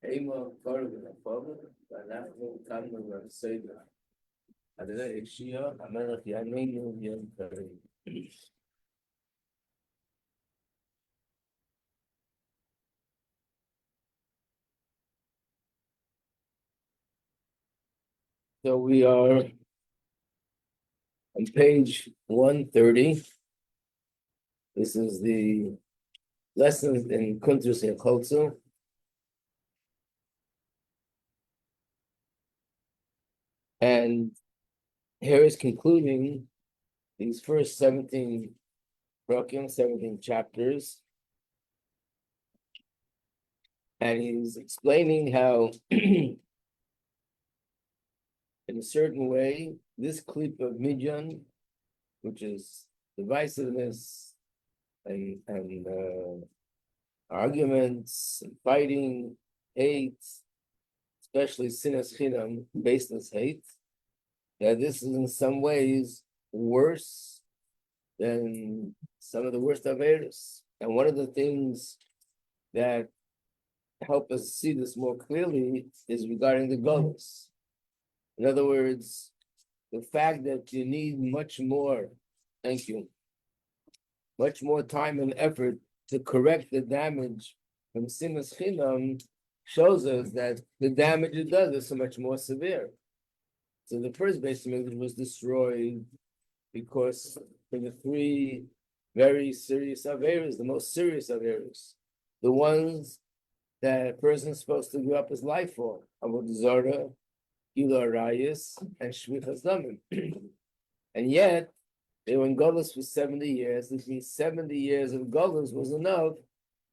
אימו קורא ונפובה, ואנחנו קמנו לסדר. אדוני ישוע, המלך יעננו יום קרים. So we are on page 130. This is the lessons in Kuntrus Heichaltzu. And here is concluding these first 17 broken, 17 chapters. And he's explaining how, in a certain way, this clip of Midyan, which is divisiveness and arguments and fighting, hate, especially sinas chinam, baseless hate, that this is in some ways worse than some of the worst averos. And one of the things that help us see this more clearly is regarding the golus. In other words, the fact that you need much more, thank you, much more time and effort to correct the damage from sinas chinam shows us that the damage it does is so much more severe. So the first Beis Hamikdash was destroyed because for the three very serious averos, the most serious averos, the ones that a person is supposed to give up his life for, Avodah Zarah, Iyar Arayis, and Shvichas Damim. And yet, they were in Golus for 70 years. This means 70 years of Golus was enough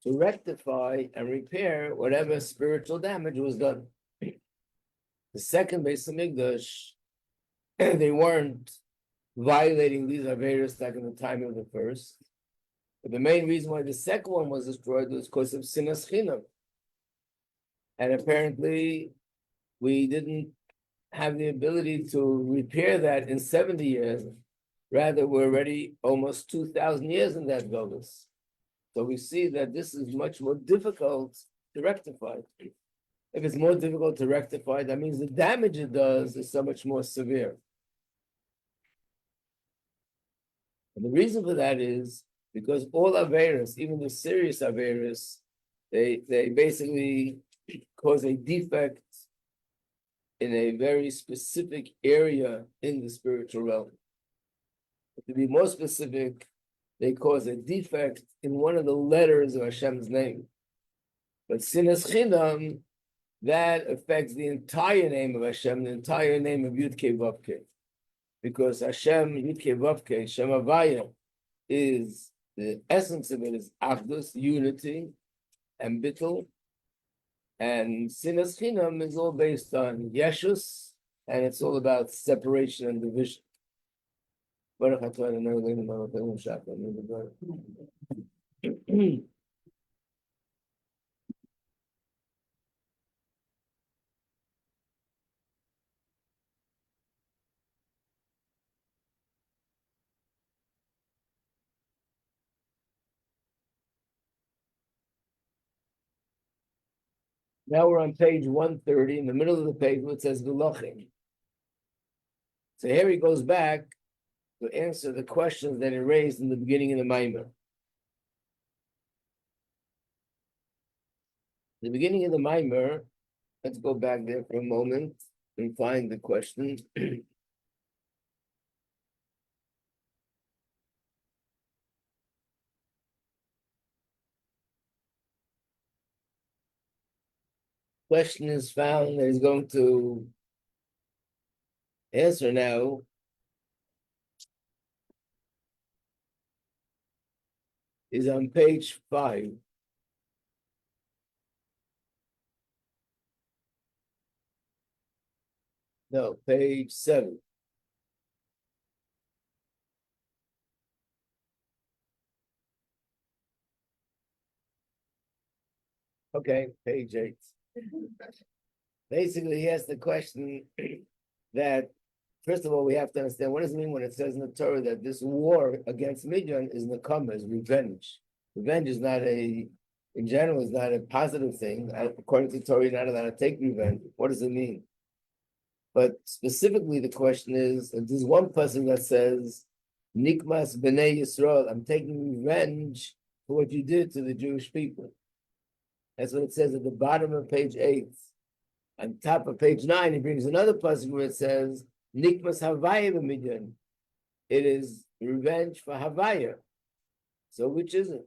to rectify and repair whatever spiritual damage was done. The second Beis Hamikdash, they weren't violating these averos like in the time of the first. But the main reason why the second one was destroyed was because of sinas chinam. And apparently, we didn't have the ability to repair that in 70 years. Rather, we're already almost 2,000 years in that golus. So we see that this is much more difficult to rectify. If it's more difficult to rectify, that means the damage it does is so much more severe. And the reason for that is because all averos, even the serious averos, they basically cause a defect in a very specific area in the spiritual realm. But to be more specific, they cause a defect in one of the letters of Hashem's name. But sinas chinam, that affects the entire name of Hashem, the entire name of Yud Kei Vav Kei. Because Hashem, Yud Kei Vav Kei, Shem Havaya, is the essence of it is Achdus, unity, and Bittul. And sinas chinam is all based on Yeshus, and it's all about separation and division. Now we're on page 130, in the middle of the page, where it says V'lochim. So here he goes back to answer the questions that he raised in the beginning of the Maimer. The beginning of the Maimer, let's go back there for a moment and find the question. Question is found that he's going to answer now. Is on page 5. No, page 7. Okay, page 8. Basically, he asked the question that, first of all, we have to understand what does it mean when it says in the Torah that this war against Midian is nekama, is revenge. Revenge is not a in general is not a positive thing. According to Torah, you're not allowed to take revenge. What does it mean? But specifically, the question is, there's one person that says, Nikmas b'nei Yisrael, I'm taking revenge for what you did to the Jewish people. That's what it says at the bottom of page 8. On top of page 9, he brings another passage where it says, Nikmas Havaya b'midyan. It is revenge for Havaya. So which is it?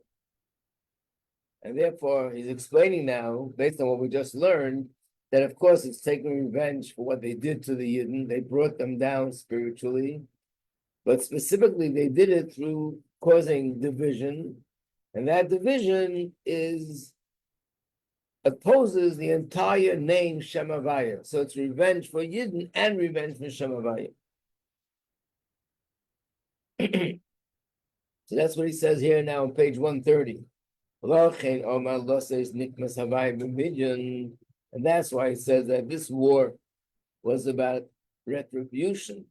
And therefore, he's explaining now, based on what we just learned, that of course it's taking revenge for what they did to the Yidden. They brought them down spiritually, but specifically they did it through causing division, and that division opposes the entire name Shem Havaya. So it's revenge for Yidden and revenge for Shem Havaya. So that's what he says here now on page 130. And that's why he says that this war was about retribution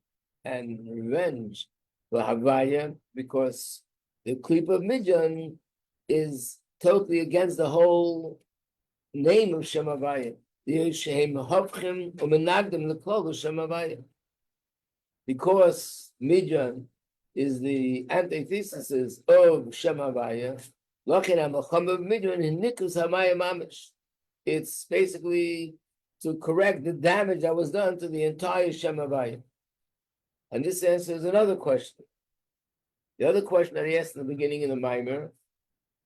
and revenge for Havaya, because the clip of Midian is totally against the whole name of Shem Havaya. Because Midian is the antithesis of Shem Havaya, it's basically to correct the damage that was done to the entire Shem Havaya. And this answers another question. The other question that he asked in the beginning in the Maimer,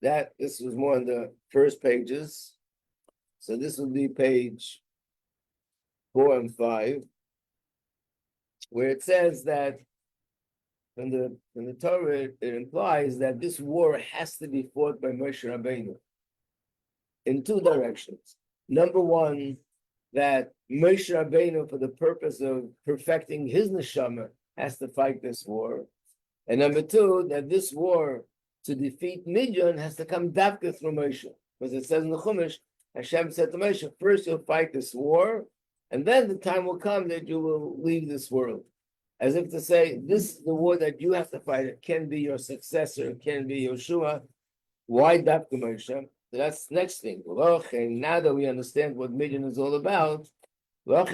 that this was more on the first pages. So this would be page 4 and 5, where it says that from the Torah, it implies that this war has to be fought by Moshe Rabbeinu in two directions. Number one, that Moshe Rabbeinu, for the purpose of perfecting his neshama, has to fight this war. And number two, that this war to defeat Midian has to come dafka through Moshe. Because it says in the Chumash, Hashem said to Moshe, first you'll fight this war, and then the time will come that you will leave this world. As if to say, this is the war that you have to fight. It can be your successor, it can be Yeshua. Why dafka Moshe? So that's the next thing. Now that we understand what Midian is all about, that's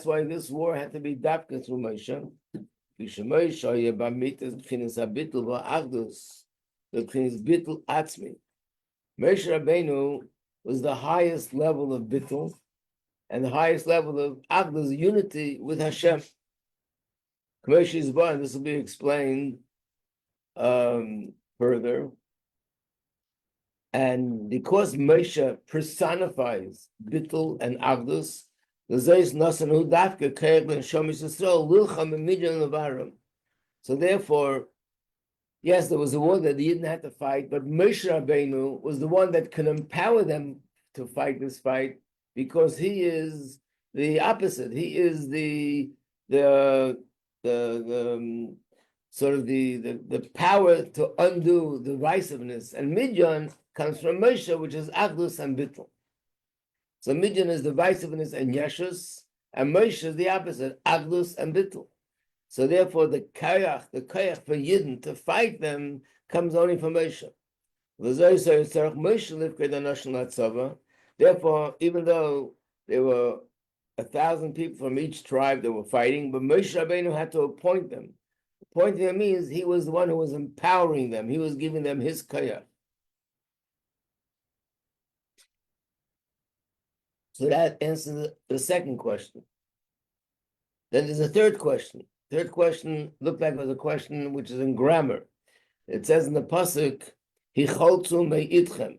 why this war had to be dafka through Moshe. Moshe Rabbeinu was the highest level of bittul and the highest level of Agdus, unity with Hashem. This will be explained further. And because Moshe personifies bittul and Agdus, so therefore, yes, there was a war that they didn't have to fight, but Moshe Rabbeinu was the one that could empower them to fight this fight, because he is the opposite. He is the sort of the power to undo the divisiveness. And Midian comes from Moshe, which is Agdus and Bittul. So Midian is divisiveness and Yeshus, and Moshe is the opposite, Agdus and Bittul. So therefore, the koyach for Yidden to fight them comes only from Moshe. Therefore, even though there were 1,000 people from each tribe that were fighting, but Moshe Rabbeinu had to appoint them. Appointing them means he was the one who was empowering them. He was giving them his koyach. So that answers the second question. Then there's a third question. Third question looked like it was a question which is in grammar. It says in the pasuk, Heichaltzu me'itchem.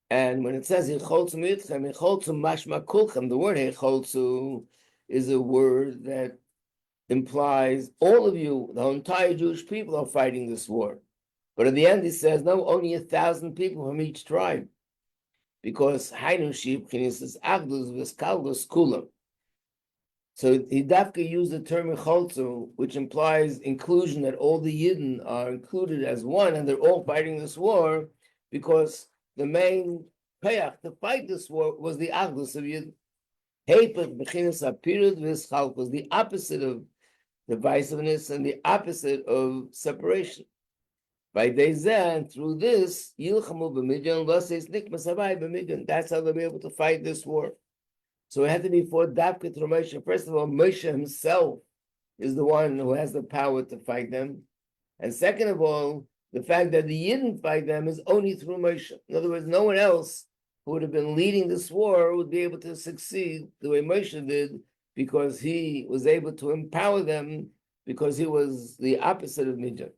And when it says Heichaltzu me'itchem, Heichaltzu mashma kulchem, the word Heichaltzu is a word that implies all of you, the entire Jewish people are fighting this war. But at the end, he says, no, only 1,000 people from each tribe. Because Hainu Shibchinis is Agdus Veskalgus Kulam. So Hidafka used the term Heichaltzu, which implies inclusion, that all the Yidden are included as one, and they're all fighting this war, because the main payach to fight this war was the Agdus of Yidden. Heipach Bechinis Apirud V'Eschalkus, the opposite of divisiveness and the opposite of separation. By Dezeh, and through this, Yilchamu b'midyan, Losses Nikmas Havai b'midyan. That's how they'll be able to fight this war. So it had to be fought Dafka through Moshe. First of all, Moshe himself is the one who has the power to fight them. And second of all, the fact that the Yidden fight them is only through Moshe. In other words, no one else who would have been leading this war would be able to succeed the way Moshe did, because he was able to empower them, because he was the opposite of Midian.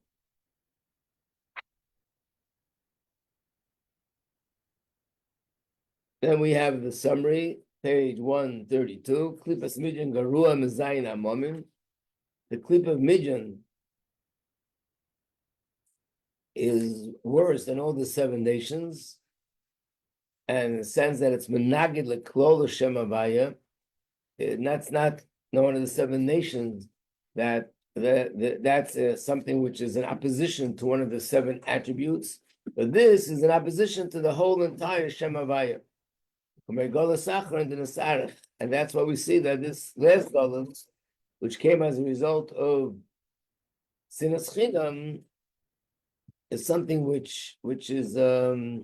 Then we have the summary, page 132. Klipas Midian Garua Mezayin Amomim. The clip of Midian is worse than all the 7 nations, and in the sense that it's menagid leklol Hashem Havaya. That's not one of the 7 nations that's something which is in opposition to one of the 7 attributes, but this is in opposition to the whole entire Shem Havaya. And that's why we see that this last golem, which came as a result of Sinas Chinam, is something which is so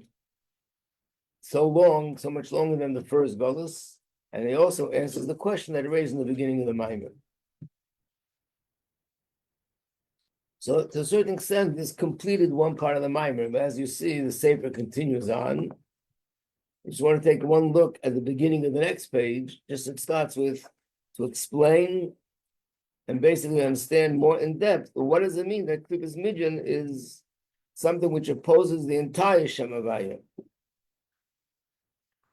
much longer than the first golus, and it also answers the question that it raised in the beginning of the Maimer. So to a certain extent, this completed one part of the Maimer, but as you see, the Sefer continues on. I just want to take one look at the beginning of the next page. Just it starts with to explain and basically understand more in depth. But what does it mean that Klipas Midian is something which opposes the entire Shem Havaya?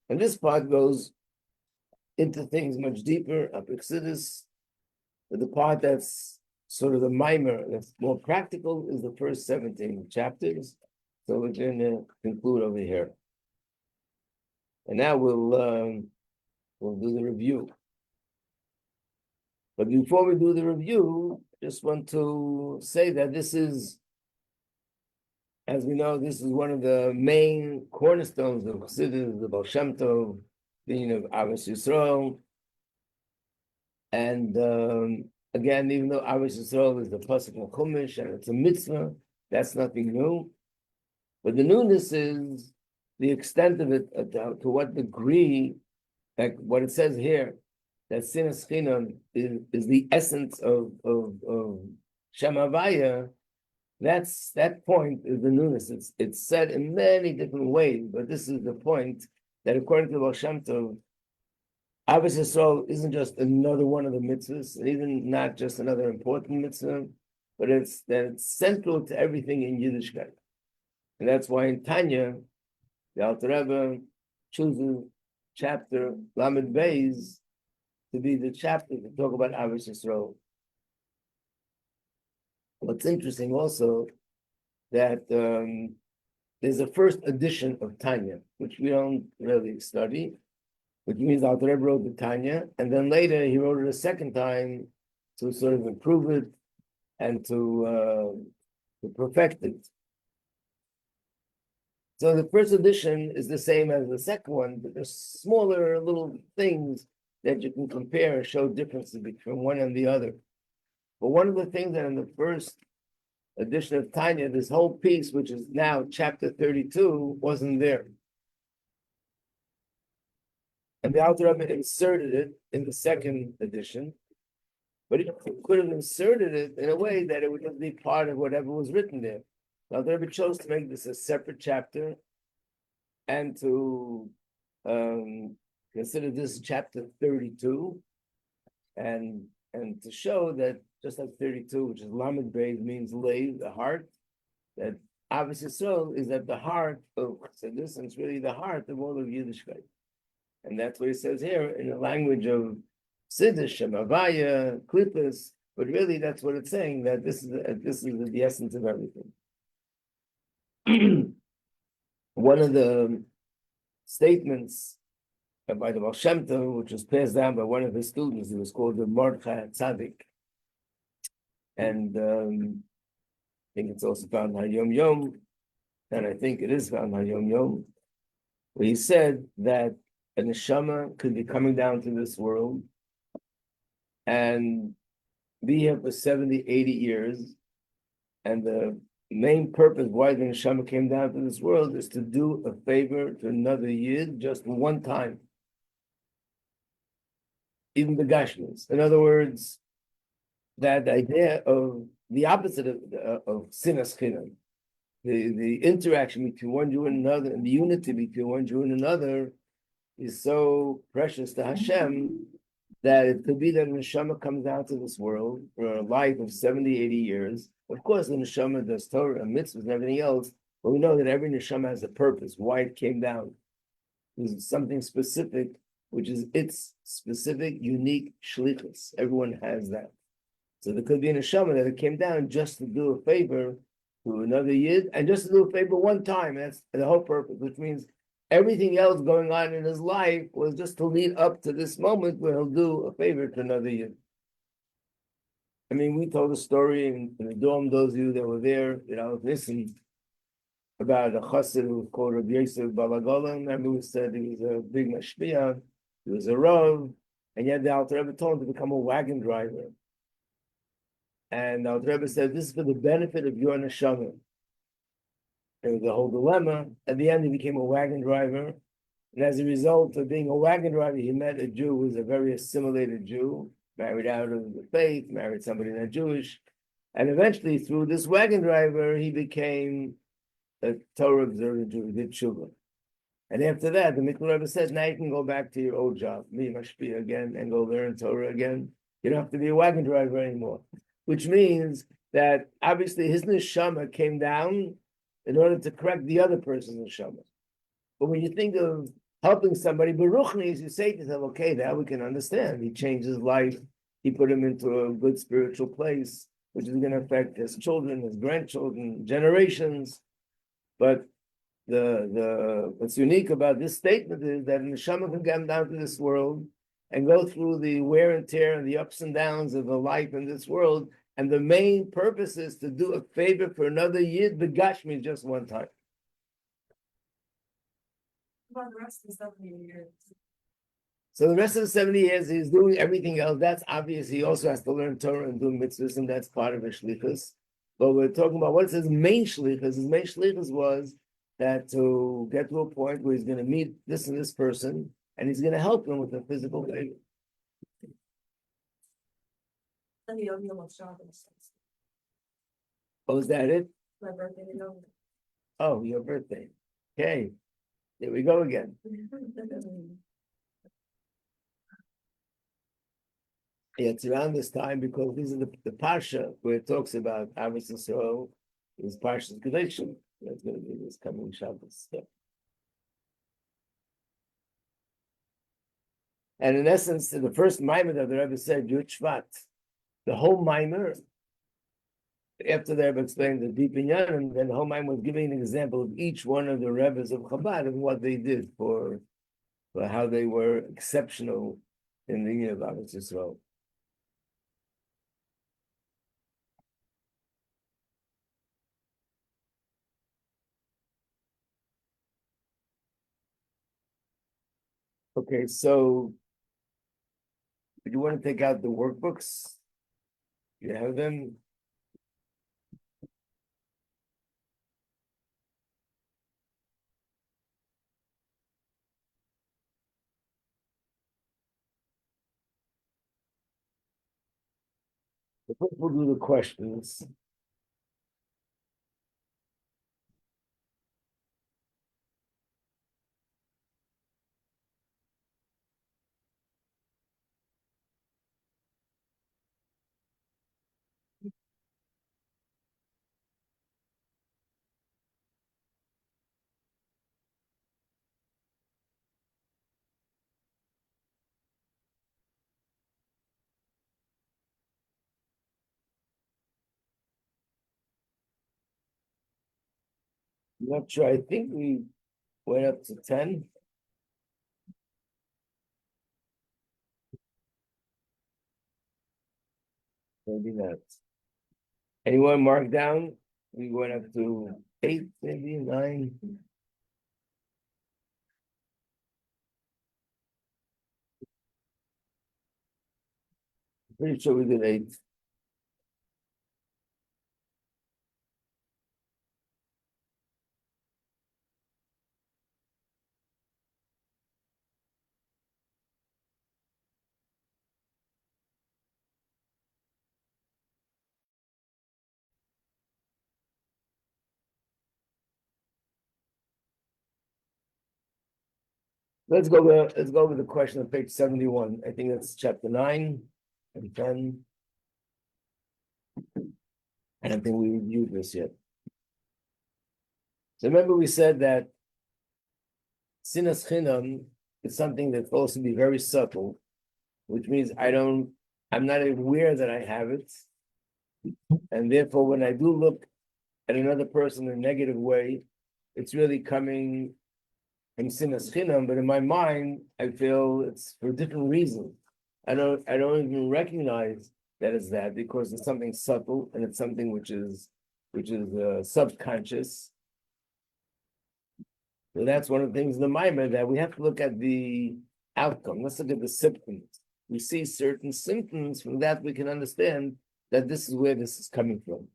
And this part goes into things much deeper, Apexidus, but the part that's sort of the mimer, that's more practical, is the first 17 chapters. So we're going to conclude over here. And now we'll do the review. But before we do the review, just want to say that this is, as we know, this is one of the main cornerstones of Chassidus, the Baal Shem Tov, being of Ahavas Yisrael. And again, even though Ahavas Yisrael is the pasuk in Chumash and it's a mitzvah, that's nothing new. But the newness is the extent of it, to what degree, like what it says here, that Sinas Chinam is the essence of Shem Havaya. That point is the newness. It's said in many different ways, but this is the point that according to Baal Shem Tov, Ahavas Yisrael isn't just another one of the mitzvahs, and even not just another important mitzvah, but it's central to everything in Yiddishkeit. And that's why in Tanya, the Alter Rebbe chooses chapter Lamed Beis to be the chapter to talk about Ahavas Yisrael. What's interesting also that there's a first edition of Tanya, which we don't really study, which means Alter Rebbe wrote the Tanya, and then later he wrote it a second time to sort of improve it and to perfect it. So the first edition is the same as the second one, but there's smaller little things that you can compare and show differences between one and the other. But one of the things that in the first edition of Tanya, this whole piece, which is now chapter 32, wasn't there. And the Alter Rebbe inserted it in the second edition, but he could have inserted it in a way that it would just be part of whatever was written there. The Alter Rebbe chose to make this a separate chapter and to consider this chapter 32 and to show that just like 32, which is Lamed Beis, means lay, the heart, that Ahavas Yisrael is at the heart of Chassidus, and it's really the heart of all of Yiddishkeit. And that's what he says here in the language of Siddur, Shem Havaya, Klipas, but really that's what it's saying, that this is the essence of everything. One of the statements by the Baal Shem Tov, which was passed down by one of his students, he was called the Mordechai Tzaddik. And I think it's also found in Hayom Yom, and I think it is found in Hayom Yom, where he said that a neshama could be coming down to this world, and be here for 70, 80 years. And the main purpose why the neshama came down to this world is to do a favor to another yid just one time. Even the gashmis. In other words, that idea of the opposite of sinas chinam, the interaction between one Jew and another, and the unity between one Jew and another is so precious to Hashem that it could be that the neshama comes out to this world for a life of 70, 80 years. Of course, the neshama does Torah and mitzvahs and everything else, but we know that every neshama has a purpose, why it came down. There's something specific, which is its specific, unique shlichus. Everyone has that. So there could be a neshama that it came down just to do a favor to another yid, and just to do a favor one time. That's the whole purpose, which means everything else going on in his life was just to lead up to this moment where he'll do a favor to another yid. I mean, we told a story in the dorm, those of you that were there, listen, about a chassid who was called Rabbi Yosef Balagola. Remember we said he was a big mashpia, he was a rav, and yet the Alter Rebbe told him to become a wagon driver. And the Alter Rebbe said, this is for the benefit of your neshama. There was a whole dilemma. At the end, he became a wagon driver. And as a result of being a wagon driver, he met a Jew who was a very assimilated Jew, married out of the faith, married somebody not Jewish. And eventually, through this wagon driver, he became a Torah observant Jew, he did tshuva. And after that, the Mikvah Rebbe said, now you can go back to your old job, be mashpia again, and go learn Torah again. You don't have to be a wagon driver anymore. Which means that obviously his neshama came down in order to correct the other person's neshama. But when you think of helping somebody, Baruchnis, you say to them, okay, now we can understand. He changed his life. He put him into a good spiritual place, which is going to affect his children, his grandchildren, generations. But the what's unique about this statement is that an neshama can come down to this world and go through the wear and tear and the ups and downs of the life in this world. And the main purpose is to do a favor for another yid, begashmi, just one time. About the rest of the 70 years. So the rest of the 70 years, he's doing everything else. That's obvious. He also has to learn Torah and do mitzvahs, and that's part of his shlichus. But we're talking about what's his main shlichus. His main shlichus was that to get to a point where he's going to meet this and this person, and he's going to help them with a physical favor. Oh, is that it? My birthday. Oh, your birthday. Okay. There we go again. Yeah, it's around this time because this is the Parsha where it talks about Avis Yisrael is Parsha's Kedeshim. That's going to be this coming Shabbos. Yeah. And in essence, the first mimer that the Rebbe said, Yud Shvat, the whole mimer, after the Rebbe explained the deep inyan, and then the whole mimer was giving an example of each one of the Rebbes of Chabad and what they did for how they were exceptional in the year of Avis Yisrael. Okay, so do you want to take out the workbooks? You have them? We'll do the questions. I'm not sure. I think we went up to 10. Maybe not. Anyone mark down? We went up to 8, maybe 9. Pretty sure we did 8. Let's go over the question on page 71. I think that's chapter 9 and 10. I don't think we reviewed this yet. So remember we said that sinas chinam is something that's supposed to be very subtle, which means I'm not aware that I have it. And therefore, when I do look at another person in a negative way, it's really coming from sinas chinam, but in my mind, I feel it's for different reasons. I don't even recognize that it's that because it's something subtle and it's something which is subconscious. So that's one of the things in the mind that we have to look at the outcome. Let's look at the symptoms. We see certain symptoms, from that we can understand that this is where this is coming from.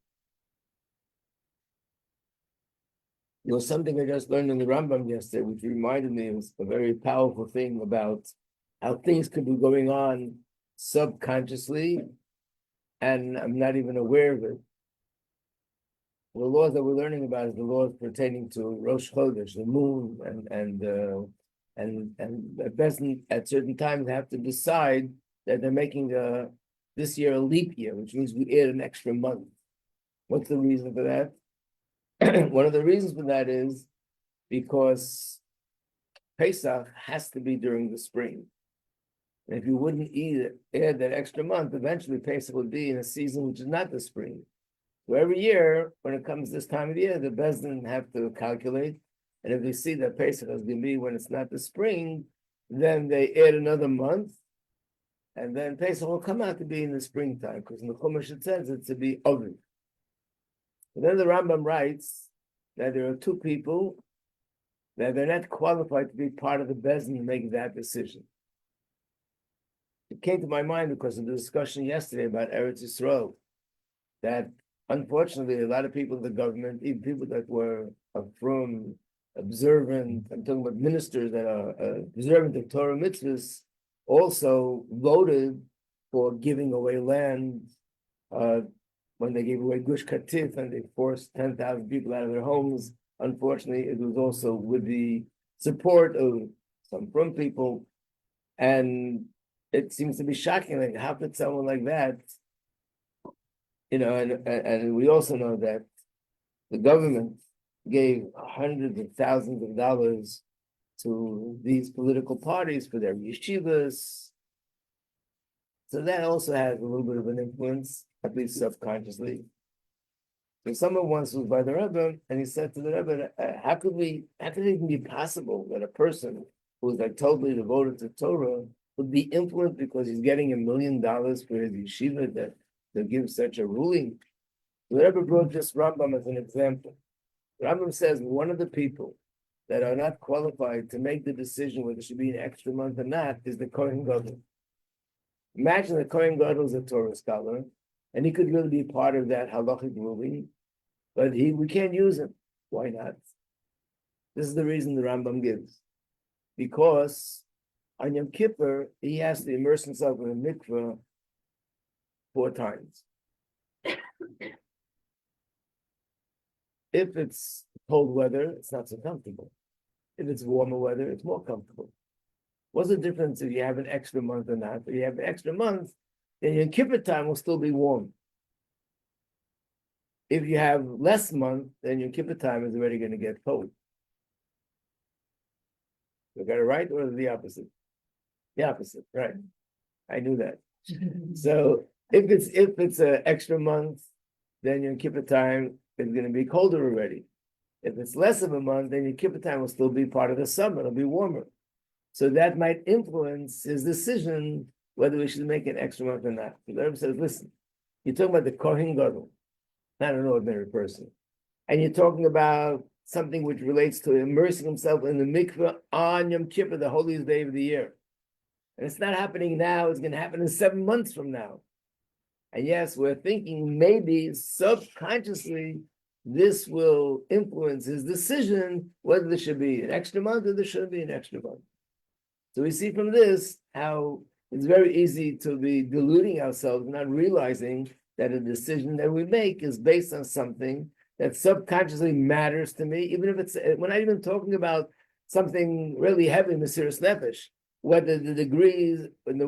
There was something I just learned in the Rambam yesterday, which reminded me of a very powerful thing about how things could be going on subconsciously, and I'm not even aware of it. The laws that we're learning about is the laws pertaining to Rosh Chodesh, the moon, and at best at certain times they have to decide that they're making this year a leap year, which means we add an extra month. What's the reason for that? One of the reasons for that is because Pesach has to be during the spring. And if you wouldn't add that extra month, eventually Pesach would be in a season which is not the spring. So every year, when it comes this time of the year, the Bezdin have to calculate. And if they see that Pesach is going to be when it's not the spring, then they add another month. And then Pesach will come out to be in the springtime, because in the Chumash it says it to be Ovid. And then the Rambam writes that there are two people that they're not qualified to be part of the Bezdin to make that decision. It came to my mind because of the discussion yesterday about Eretz Yisrael, that unfortunately, a lot of people in the government, even people that were from observant, I'm talking about ministers that are observant of Torah mitzvahs, also voted for giving away land when they gave away Gush Katif and they forced 10,000 people out of their homes. Unfortunately, it was also with the support of some from people. And it seems to be shocking. Like, how could someone like that, and we also know that the government gave hundreds of thousands of dollars to these political parties for their yeshivas. So that also has a little bit of an influence, at least subconsciously. So someone once was by the Rebbe, and he said to the Rebbe, how could it even be possible that a person who is like totally devoted to Torah would be influenced because he's getting $1 million for his yeshiva that to give such a ruling? The Rebbe brought this Rambam as an example. The Rambam says one of the people that are not qualified to make the decision whether it should be an extra month or not is the Kohen Gadol. Imagine the Kohen Gadol is a Torah scholar, and he could really be part of that halachic ruling, but we can't use him. Why not? This is the reason the Rambam gives. Because on Yom Kippur, he has to immerse himself in a mikveh 4 times. If it's cold weather, it's not so comfortable. If it's warmer weather, it's more comfortable. What's the difference if you have an extra month or not? If you have an extra month, then your Kippur time will still be warm. If you have less month, then your Kippur time is already going to get cold. You got it right, or the opposite? The opposite, right? I knew that. So if it's an extra month, then your Kippur time is going to be colder already. If it's less of a month, then your Kippur time will still be part of the summer. It'll be warmer. So that might influence his decision whether we should make an extra month or not. The Rebbe says, listen, you're talking about the Kohen Gadol, not an ordinary person. And you're talking about something which relates to immersing himself in the mikveh on Yom Kippur, the holiest day of the year. And it's not happening now, it's going to happen in 7 months from now. And yes, we're thinking maybe subconsciously this will influence his decision whether there should be an extra month or there shouldn't be an extra month. So we see from this how it's very easy to be deluding ourselves, not realizing that a decision that we make is based on something that subconsciously matters to me, even if we're not even talking about something really heavy, Mesiras Nefesh. Whether the degrees in the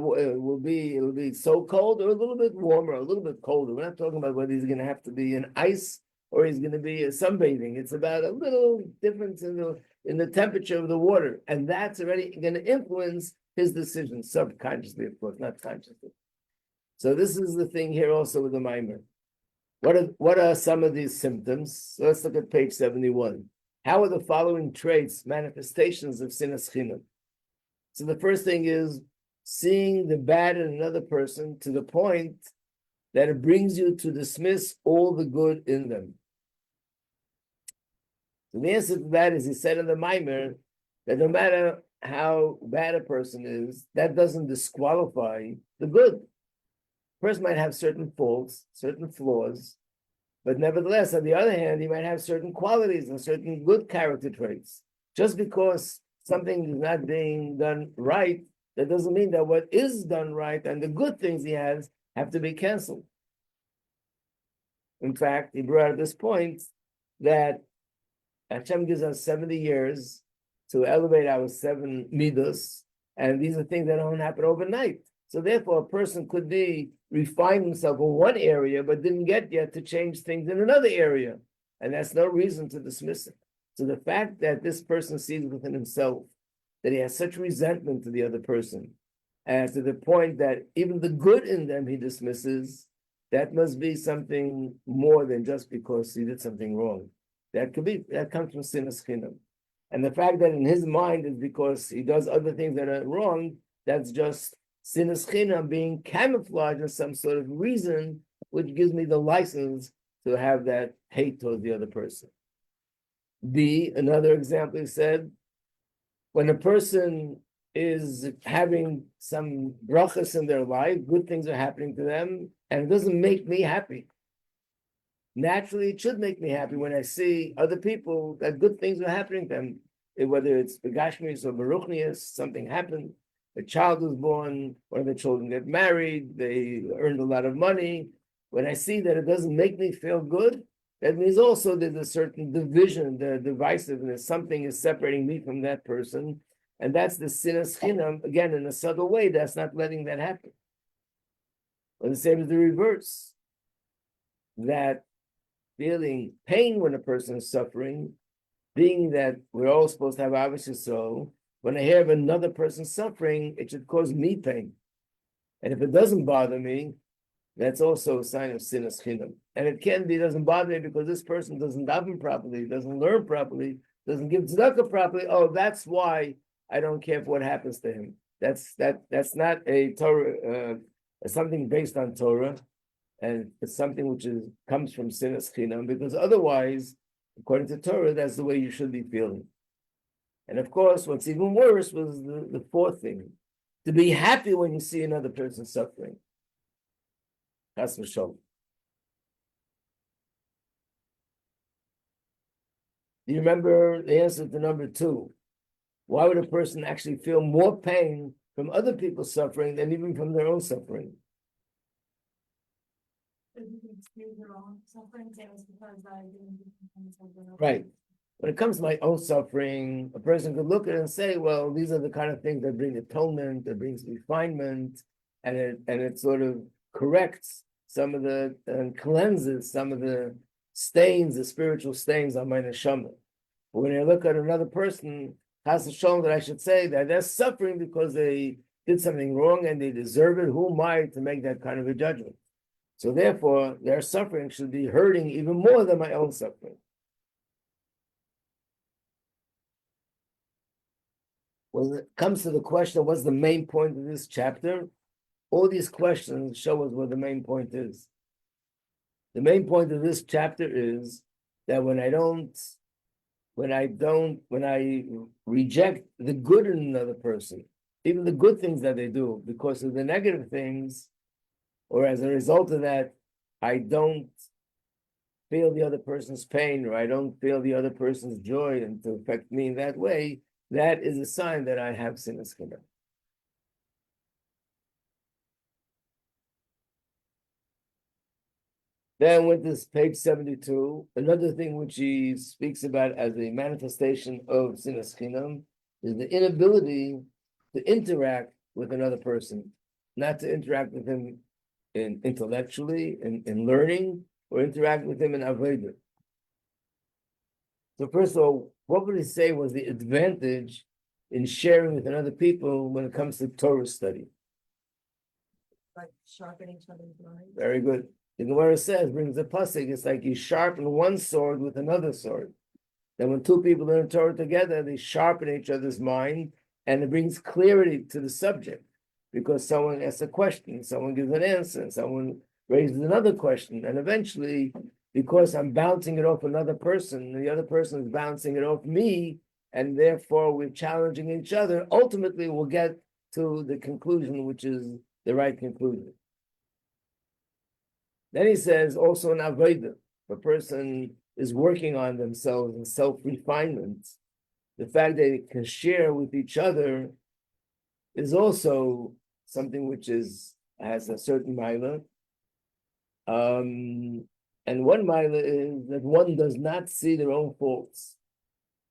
it'll be so cold or a little bit warmer, a little bit colder. We're not talking about whether he's going to have to be in ice or he's going to be sunbathing. It's about a little difference in the temperature of the water, and that's already going to influence his decision subconsciously, of course, not consciously. So this is the thing here also with the mimer. What are some of these symptoms? So let's look at page 71. How are the following traits manifestations of sinas chinam? So the first thing is seeing the bad in another person to the point that it brings you to dismiss all the good in them. So the answer to that is, he said in the mimer, that no matter how bad a person is, that doesn't disqualify the good. A person might have certain faults, certain flaws, but nevertheless, on the other hand, he might have certain qualities and certain good character traits. Just because something is not being done right, that doesn't mean that what is done right and the good things he has have to be canceled. In fact, he brought up this point that Hashem gives us 70 years to elevate our 7 midos, and these are things that don't happen overnight. So therefore, a person could be refine himself in one area, but didn't get yet to change things in another area. And that's no reason to dismiss it. So the fact that this person sees within himself that he has such resentment to the other person, and to the point that even the good in them he dismisses, that must be something more than just because he did something wrong. That comes from sinas chinam. And the fact that in his mind is because he does other things that are wrong, that's just sinas chinam being camouflaged as some sort of reason, which gives me the license to have that hate towards the other person. B, another example, he said, when a person is having some brachas in their life, good things are happening to them, and it doesn't make me happy. Naturally, it should make me happy when I see other people that good things are happening to them, whether it's begashmius or baruchnius, something happened, a child was born, one of the children get married, they earned a lot of money. When I see that it doesn't make me feel good, that means also there's a certain division, the divisiveness, something is separating me from that person. And that's the sinas chinam, again, in a subtle way, that's not letting that happen. Or the same as the reverse, that feeling pain when a person is suffering, being that we're all supposed to have obviously so, when I hear of another person suffering, it should cause me pain. And if it doesn't bother me, that's also a sign of sinas chinam. And it doesn't bother me because this person doesn't daven properly, doesn't learn properly, doesn't give tzedakah properly. Oh, that's why I don't care for what happens to him. That's not a Torah, something based on Torah, and it's something which comes from sinas chinam, because otherwise, according to Torah, that's the way you should be feeling. And of course, what's even worse was the fourth thing, to be happy when you see another person suffering. Chas v'sholom. Do you remember the answer to number 2? Why would a person actually feel more pain from other people's suffering than even from their own suffering? Right. When it comes to my own suffering, a person could look at it and say, well, these are the kind of things that bring atonement, that brings refinement, and it sort of corrects some of the, and cleanses some of the stains, the spiritual stains on my neshama. But when I look at another person, chas v'sholom, that I should say that they're suffering because they did something wrong and they deserve it, who am I to make that kind of a judgment? So therefore, their suffering should be hurting even more than my own suffering. When it comes to the question of what's the main point of this chapter, all these questions show us what the main point is. The main point of this chapter is that when I reject the good in another person, even the good things that they do, because of the negative things, or as a result of that, I don't feel the other person's pain, or I don't feel the other person's joy, and to affect me in that way, that is a sign that I have sinas chinam. Then with this page 72, another thing which he speaks about as a manifestation of sinas chinam is the inability to interact with another person, not to interact with him intellectually, in learning, or interact with him in avodah. So first of all, what would he say was the advantage in sharing with another people when it comes to Torah study? Like sharpening each other's mind. Very good. The Gemara says, brings a pasuk, it's like you sharpen one sword with another sword. Then when two people learn Torah together, they sharpen each other's mind, and it brings clarity to the subject. Because someone asks a question, someone gives an answer, someone raises another question, and eventually, because I'm bouncing it off another person, the other person is bouncing it off me, and therefore we're challenging each other, ultimately we'll get to the conclusion, which is the right conclusion. Then he says, also in avodah, if a person is working on themselves in self-refinement, the fact that they can share with each other is also something which has a certain milah. And one milah is that one does not see their own faults.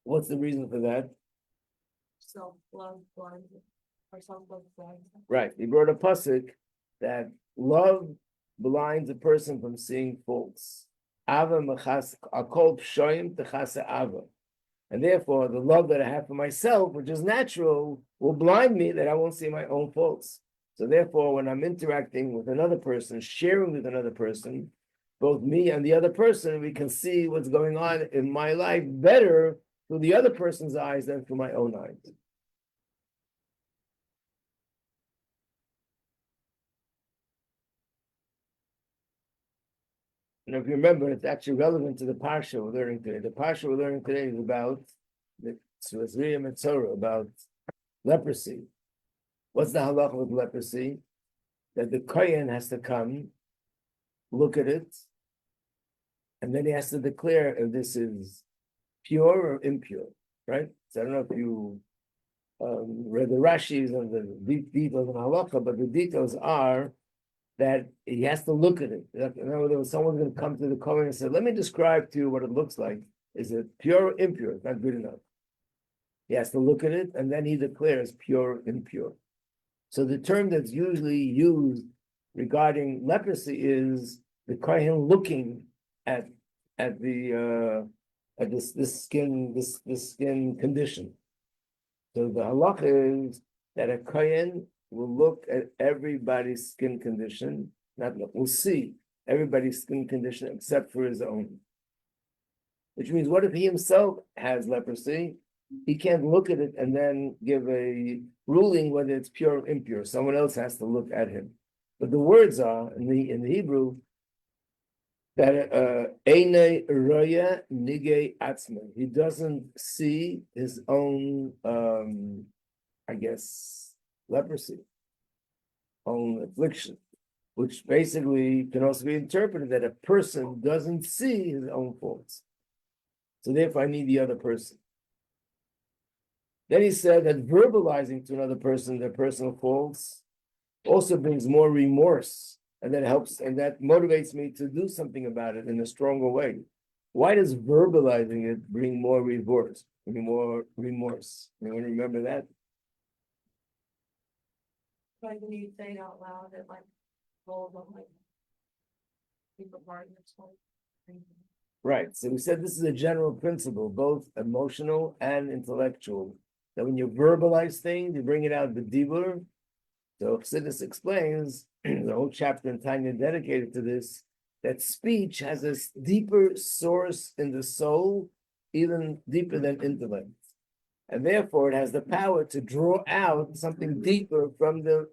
What's the reason for that? Self-love blinds, or self-love blinds. Right. He brought a pasuk that love blinds a person from seeing faults. Ava mechas akol pshoyim techase ava. And therefore, the love that I have for myself, which is natural, will blind me that I won't see my own faults. So therefore, when I'm interacting with another person, sharing with another person, both me and the other person, we can see what's going on in my life better through the other person's eyes than through my own eyes. And if you remember, it's actually relevant to the parsha we're learning today. The parsha we're learning today is about the Tzvazriya Metzora, about leprosy. What's the halacha with leprosy? That the kohen has to come, look at it, and then he has to declare if this is pure or impure, right? So I don't know if you read the Rashis and the details of halacha, but the details are that he has to look at it. In other words, someone's going to come to the kohen and say, let me describe to you what it looks like. Is it pure or impure? It's not good enough. He has to look at it, and then he declares pure or impure. So the term that's usually used regarding leprosy is the kohen looking at this skin condition. So the halacha is that a kohen will look at everybody's skin condition, will see everybody's skin condition except for his own. Which means, what if he himself has leprosy? He can't look at it and then give a ruling whether it's pure or impure. Someone else has to look at him. But the words are in the Hebrew that Einei Roya Nige Atzma. He doesn't see his own, leprosy, own affliction, which basically can also be interpreted that a person doesn't see his own faults. So therefore, I need the other person. Then he said that verbalizing to another person their personal faults also brings more remorse, and that helps, and that motivates me to do something about it in a stronger way. Why does verbalizing it bring more remorse? Anyone remember that? Like when you say it out loud, it like rolls on like people part of your soul. Right. So we said this is a general principle, both emotional and intellectual, that when you verbalize things, you bring it out the dibur. So Chassidus explains, the whole chapter in Tanya dedicated to this, that speech has a deeper source in the soul, even deeper than intellect. And therefore it has the power to draw out something deeper from the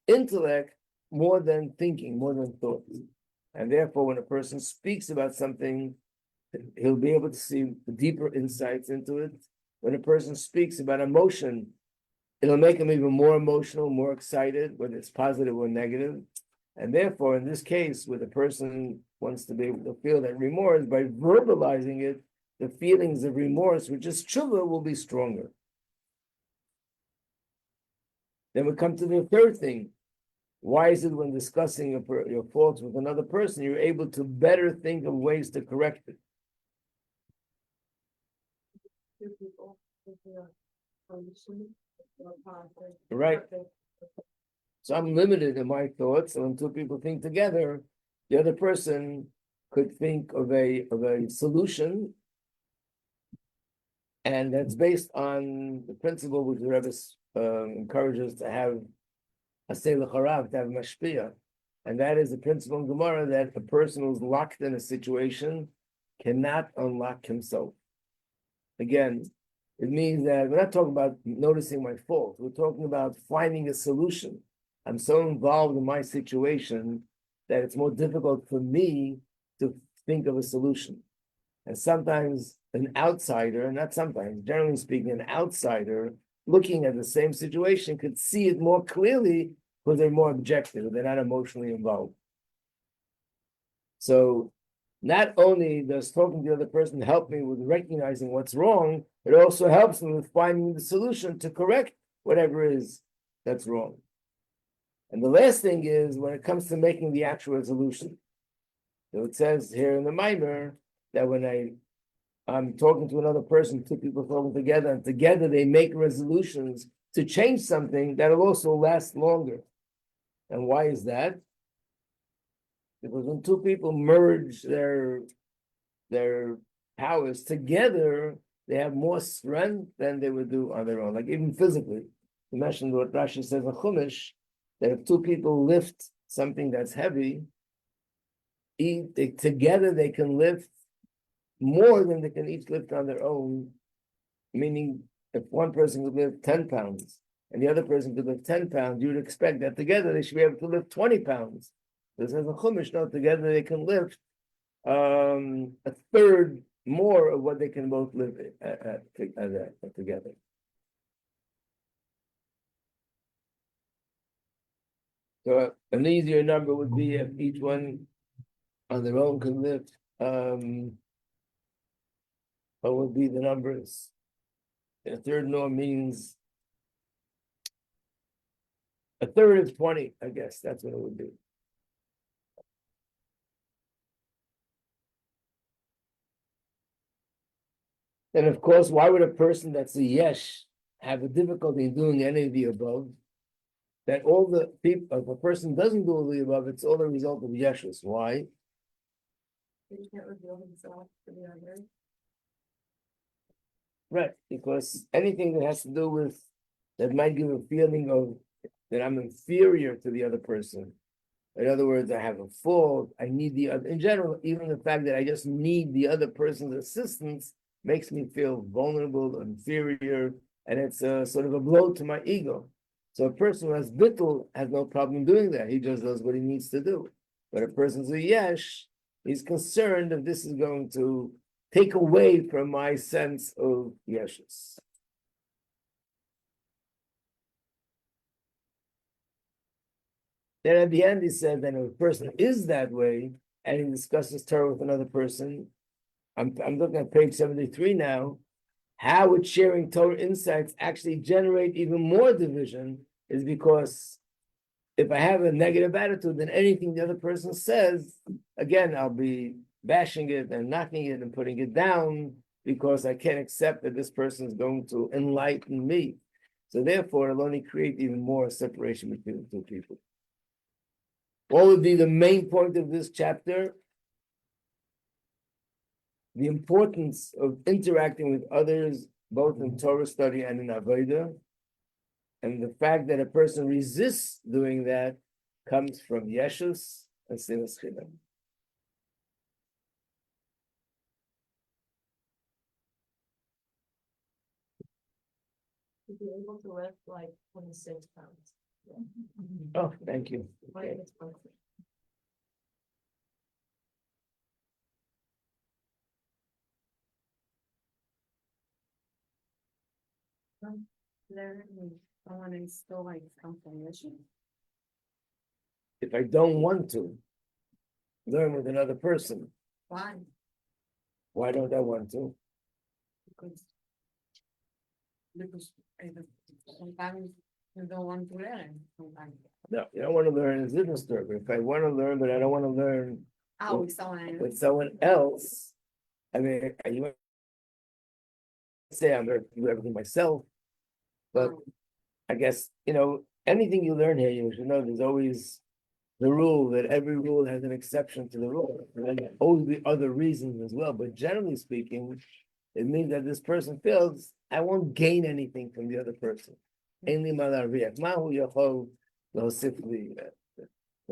intellect more than thinking, more than thought. And therefore when a person speaks about something, he'll be able to see deeper insights into it. When a person speaks about emotion, it'll make him even more emotional, more excited, whether it's positive or negative. And therefore, in this case, where the person wants to be able to feel that remorse, by verbalizing it, the feelings of remorse, which is tshuva, will be stronger. Then we come to the third thing. Why is it when discussing your faults with another person, you're able to better think of ways to correct it? Two people. Right. So I'm limited in my thoughts, and when two people think together, the other person could think of a solution, and that's based on the principle which the Rebbe encourages to have a seilach harav, to have mashpia, and that is the principle in Gemara that a person who's locked in a situation cannot unlock himself. Again, it means that we're not talking about noticing my fault. We're talking about finding a solution. I'm so involved in my situation that it's more difficult for me to think of a solution. And sometimes an outsider, not sometimes, generally speaking, an outsider looking at the same situation could see it more clearly because they're more objective, they're not emotionally involved. So not only does talking to the other person help me with recognizing what's wrong, it also helps me with finding the solution to correct whatever is that's wrong. And the last thing is when it comes to making the actual solution. So it says here in the Mimer that when I'm talking to another person, two people talking together, and together they make resolutions to change something that'll also last longer. And why is that? Because when two people merge their powers together, they have more strength than they would do on their own. Like even physically, you mentioned what Rashi says in Chumash, that if two people lift something that's heavy, together they can lift more than they can each lift on their own. Meaning, if one person could lift 10 pounds and the other person could lift 10 pounds, you would expect that together they should be able to lift 20 pounds. This says in Chumash, no, together they can lift a third more of what they can both live together. So an easier number would be if each one on their own can lift. What would be the numbers? A third norm means a third is 20, I guess. That's what it would be. And of course, why would a person that's a yesh have a difficulty in doing any of the above? That all the people, if a person doesn't do all the above, it's all a result of yeshus. Why? He can't reveal himself to the other. Right, because anything that has to do with that might give a feeling of that I'm inferior to the other person. In other words, I have a fault, I need the other. In general, even the fact that I just need the other person's assistance makes me feel vulnerable, inferior, and it's a sort of a blow to my ego. So a person who has bittul has no problem doing that. He just does what he needs to do. But a person's a yesh, he's concerned that this is going to take away from my sense of yeshus. Then at the end, he said that if a person is that way and he discusses Torah with another person, I'm looking at page 73 now, how would sharing Torah insights actually generate even more division is because if I have a negative attitude, then anything the other person says, again, I'll be bashing it and knocking it and putting it down because I can't accept that this person is going to enlighten me. So therefore, it'll only create even more separation between the two people. What would be the main point of this chapter? The importance of interacting with others, both in Torah study and in Avodah, and the fact that a person resists doing that comes from Yeshus and Sinas Chinam. To be able to lift like 26 pounds. Oh, thank you. Okay. There, someone is still like comprehension. If I don't want to learn with another person, Why? why don't I want to? Because sometimes you don't want to learn. Sometimes. No, you don't want to learn is a different story. But if I want to learn, but I don't want to learn Oh, with someone else. with someone else, I mean, you say I'm going to do everything myself. But I guess, anything you learn here, you should know there's always the rule that every rule has an exception to the rule. And then there'll always be other reasons as well. But generally speaking, it means that this person feels, I won't gain anything from the other person. In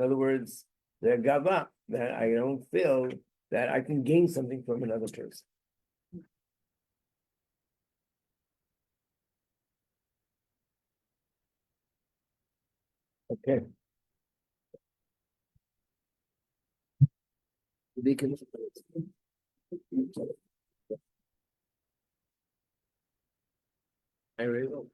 other words, they're gava, that I don't feel that I can gain something from another person. Okay. I really will.